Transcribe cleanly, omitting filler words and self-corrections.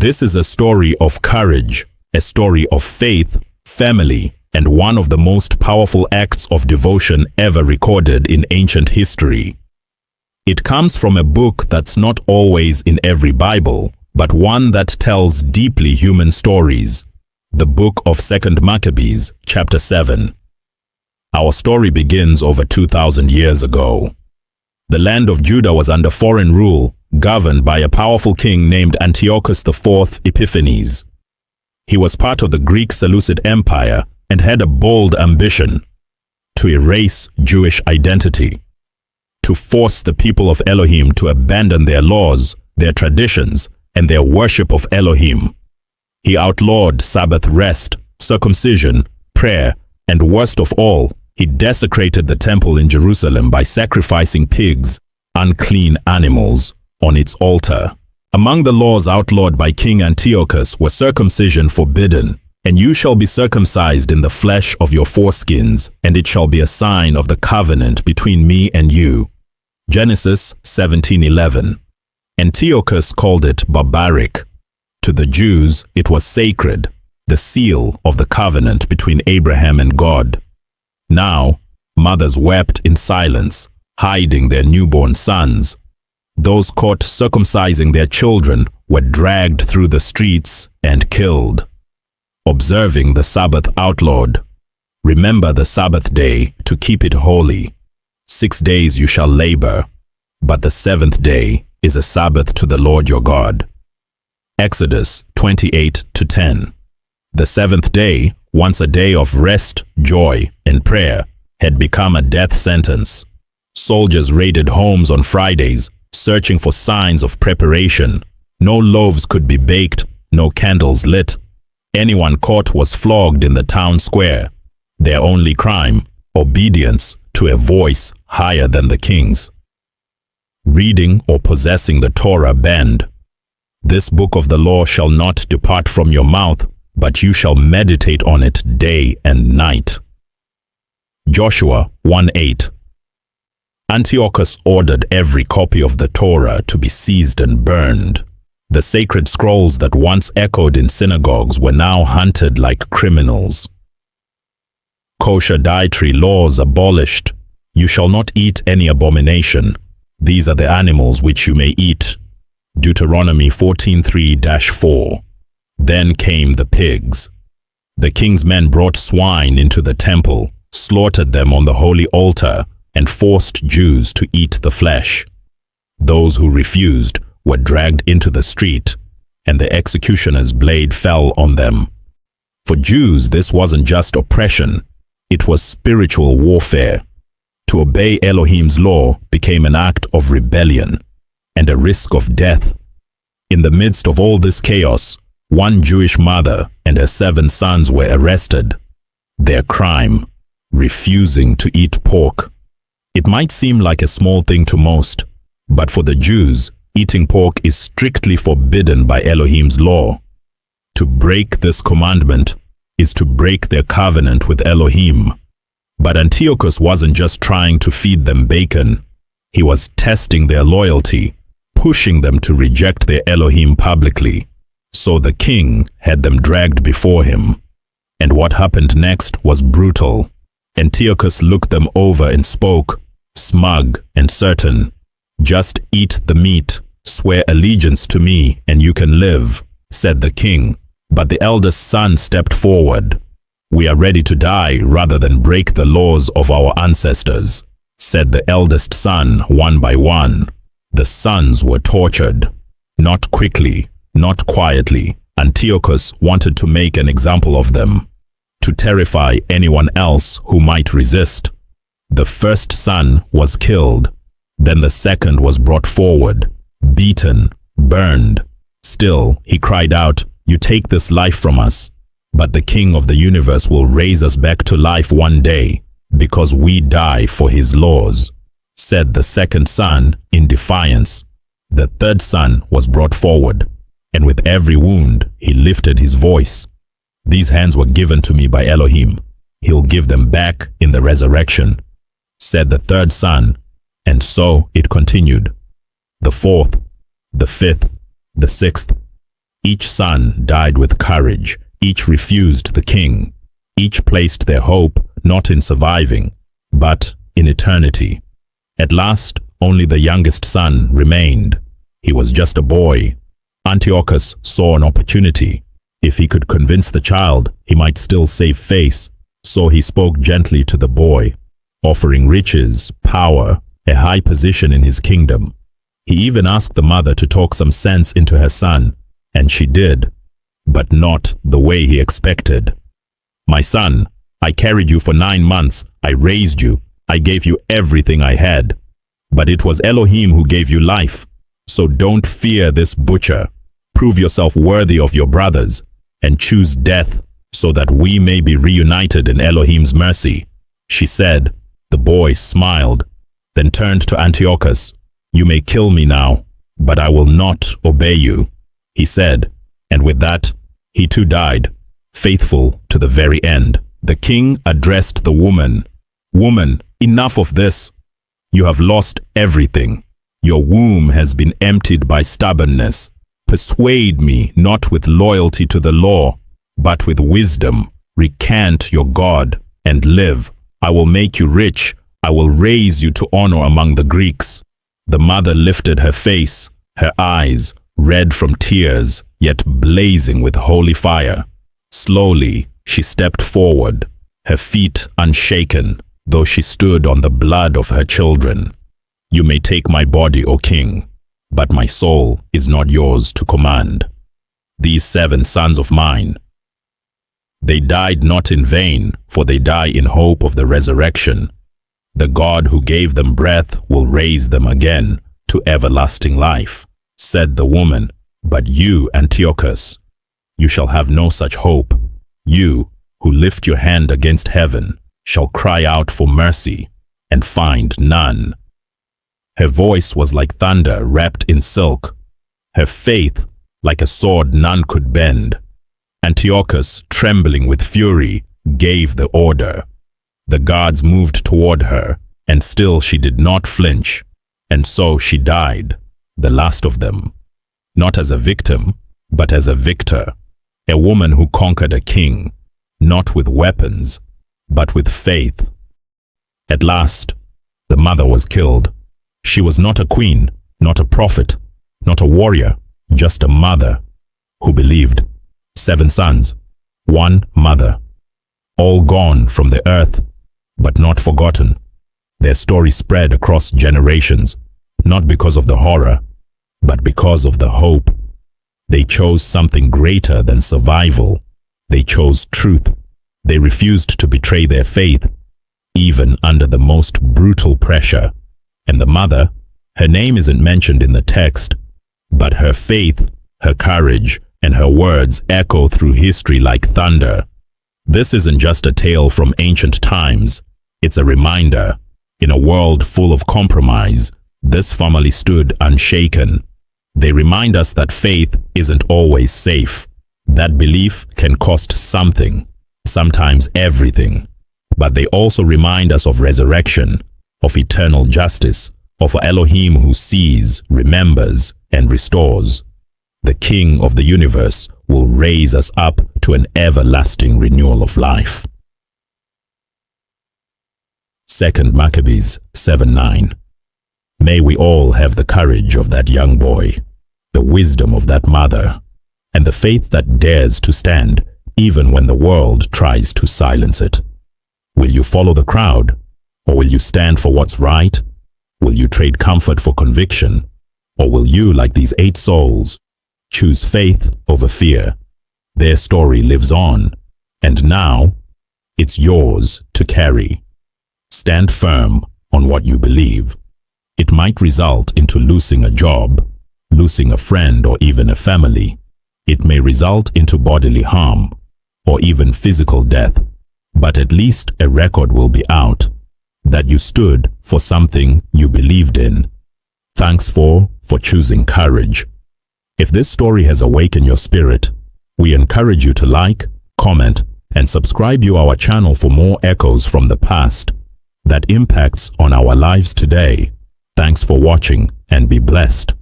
This is a story of courage, a story of faith, family, and one of the most powerful acts of devotion ever recorded in ancient history. It comes from a book that's not always in every Bible, but one that tells deeply human stories, the book of 2 Maccabees Chapter 7. Our story begins over 2,000 years ago. The land of Judah was under foreign rule, governed by a powerful king named Antiochus IV Epiphanes. He was part of the Greek Seleucid Empire and had a bold ambition to erase Jewish identity, to force the people of Elohim to abandon their laws, their traditions, and their worship of Elohim. He outlawed Sabbath rest, circumcision, prayer, and worst of all, he desecrated the temple in Jerusalem by sacrificing pigs, unclean animals, on its altar. Among the laws outlawed by King Antiochus were circumcision forbidden, and you shall be circumcised in the flesh of your foreskins, and it shall be a sign of the covenant between me and you. Genesis 17:11. Antiochus called it barbaric. To the Jews, it was sacred, the seal of the covenant between Abraham and God. Now, mothers wept in silence, hiding their newborn sons. Those caught circumcising their children were dragged through the streets and killed. Observing the Sabbath outlawed. Remember the Sabbath day to keep it holy. 6 days you shall labor, but the seventh day is a Sabbath to the Lord your God. Exodus 28:10. The seventh day, once a day of rest, joy, and prayer, had become a death sentence. Soldiers raided homes on Fridays, searching for signs of preparation. No loaves could be baked, no candles lit. Anyone caught was flogged in the town square. Their only crime, obedience to a voice higher than the king's. Reading or possessing the Torah banned. This book of the law shall not depart from your mouth, but you shall meditate on it day and night. Joshua 1:8. Antiochus ordered every copy of the Torah to be seized and burned. The sacred scrolls that once echoed in synagogues were now hunted like criminals. Kosher dietary laws abolished. You shall not eat any abomination. These are the animals which you may eat. Deuteronomy 14:3-4. Then came the pigs. The king's men brought swine into the temple, slaughtered them on the holy altar, and forced Jews to eat the flesh. Those who refused were dragged into the street, and the executioner's blade fell on them. For Jews, this wasn't just oppression, it was spiritual warfare. To obey Elohim's law became an act of rebellion and a risk of death. In the midst of all this chaos, one Jewish mother and her 7 sons were arrested. Their crime, refusing to eat pork. It might seem like a small thing to most, but for the Jews, eating pork is strictly forbidden by Elohim's law. To break this commandment is to break their covenant with Elohim. But Antiochus wasn't just trying to feed them bacon. He was testing their loyalty, pushing them to reject their Elohim publicly. So the king had them dragged before him. And what happened next was brutal. Antiochus looked them over and spoke, smug and certain. "Just eat the meat, swear allegiance to me, and you can live," said the king. But the eldest son stepped forward. "We are ready to die rather than break the laws of our ancestors," said the eldest son one by one. The sons were tortured. Not quickly, not quietly. Antiochus wanted to make an example of them, to terrify anyone else who might resist. The first son was killed. Then the second was brought forward, beaten, burned. Still, he cried out, "You take this life from us, but the King of the universe will raise us back to life one day, because we die for his laws," said the second son in defiance. The third son was brought forward, and with every wound he lifted his voice. "These hands were given to me by Elohim. He'll give them back in the resurrection," said the third son, and so it continued. The fourth, the fifth, the sixth. Each son died with courage. Each refused the king. Each placed their hope not in surviving, but in eternity. At last, only the youngest son remained. He was just a boy. Antiochus saw an opportunity. If he could convince the child, he might still save face. So he spoke gently to the boy, offering riches, power, a high position in his kingdom. He even asked the mother to talk some sense into her son, and she did, but not the way he expected. "My son, I carried you for 9 months, I raised you, I gave you everything I had. But it was Elohim who gave you life. So don't fear this butcher. Prove yourself worthy of your brothers, and choose death, so that we may be reunited in Elohim's mercy," she said. The boy smiled, then turned to Antiochus. "You may kill me now, but I will not obey you," he said, and with that, he too died, faithful to the very end. The king addressed the woman. "Woman, enough of this. You have lost everything. Your womb has been emptied by stubbornness. Persuade me not with loyalty to the law, but with wisdom. Recant your God and live. I will make you rich. I will raise you to honor among the Greeks." The mother lifted her face, her eyes red from tears, yet blazing with holy fire. Slowly, she stepped forward, her feet unshaken, though she stood on the blood of her children. "You may take my body, O king, but my soul is not yours to command. These 7 sons of mine, they died not in vain, for they die in hope of the resurrection. The God who gave them breath will raise them again to everlasting life," said the woman. "But you, Antiochus, you shall have no such hope. You, who lift your hand against heaven, shall cry out for mercy and find none." Her voice was like thunder wrapped in silk, her faith like a sword none could bend. Antiochus, trembling with fury, gave the order. The guards moved toward her, and still she did not flinch, and so she died, the last of them, not as a victim, but as a victor, a woman who conquered a king, not with weapons, but with faith. At last, the mother was killed. She was not a queen, not a prophet, not a warrior, just a mother who believed. 7 sons, 1 mother, all gone from the earth, but not forgotten. Their story spread across generations, not because of the horror, but because of the hope. They chose something greater than survival. They chose truth. They refused to betray their faith, even under the most brutal pressure. And the mother, her name isn't mentioned in the text, but her faith, her courage, and her words echo through history like thunder. This isn't just a tale from ancient times. It's a reminder. In a world full of compromise, this family stood unshaken. They remind us that faith isn't always safe. That belief can cost something, sometimes everything. But they also remind us of resurrection, of eternal justice, of Elohim who sees, remembers, and restores. The King of the universe will raise us up to an everlasting renewal of life. 2 Maccabees 7:9. May we all have the courage of that young boy, the wisdom of that mother, and the faith that dares to stand even when the world tries to silence it. Will you follow the crowd, or will you stand for what's right? Will you trade comfort for conviction, or will you, like these 8 souls, choose faith over fear? Their story lives on, and now it's yours to carry. Stand firm on what you believe. It might result into losing a job, losing a friend, or even a family. It may result into bodily harm, or even physical death. But at least a record will be out that you stood for something you believed in. Thanks for choosing courage. If this story has awakened your spirit, we encourage you to like, comment, and subscribe to our channel for more echoes from the past that impacts on our lives today. Thanks for watching, and be blessed.